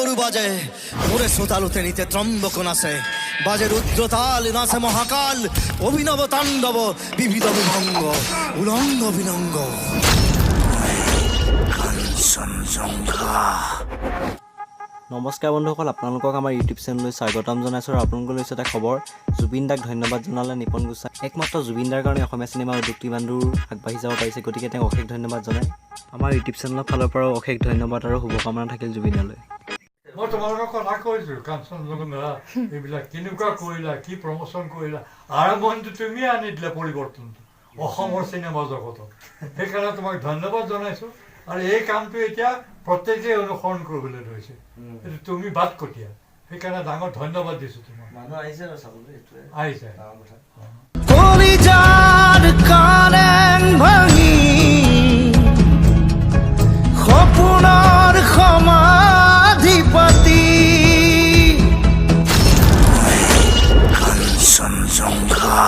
ডমৰু বাজে মোৰে শ্ৰোতালুতে নিতে ত্ৰম্বক নাচে বাজে ৰুদ্ৰতাল নাচে মহাকাল অভিনব তাণ্ডব বিবিধ বিভঙ্গ উলঙ্গ বিনঙ্গ নমস্কাৰ বন্ধুসকল, আপোনালোকক আমাৰ ইউটিউব চেনেললৈ স্বাগতম জনাইছোঁ। আৰু আপোনালোকক লৈছে এটা খবৰ। জুবিন দাক ধন্যবাদ জনালে নিপন গোস্বামী। একমাত্ৰ জুবিন দাৰ কাৰণে অসমীয়া চিনেমা উদ্যোগটো ইমান দূৰ আগবাঢ়ি যাব পাৰিছে, গতিকে তেওঁক অশেষ ধন্যবাদ জনাই। আমাৰ ইউটিউব চেনেলৰ ফালৰ পৰাও অশেষ ধন্যবাদ আৰু শুভকামনা থাকিল জুবিনলৈ। মই তোমালোকক কথা কৈছোঁ, কাঞ্চনজঙ্ঘা এইবিলাক কেনেকুৱা কৰিলা, কি প্ৰমোচন কৰিলা, আৰম্ভণিটো তুমি আনি দিলা পৰিৱৰ্তনটো অসমৰ চিনেমা জগতত। সেইকাৰণে তোমাক ধন্যবাদ জনাইছোঁ। আৰু এই কামটো এতিয়া প্ৰত্যেকেই অনুসৰণ কৰিবলৈ লৈছে। এইটো তুমি বাদ কটীয়া, সেইকাৰণে ডাঙৰ ধন্যবাদ দিছোঁ তোমাক। আহিছে কলিজাৰ কাৰেং ভাঙি সপোনৰ সমাধিপতি কাঞ্চনজঙ্ঘা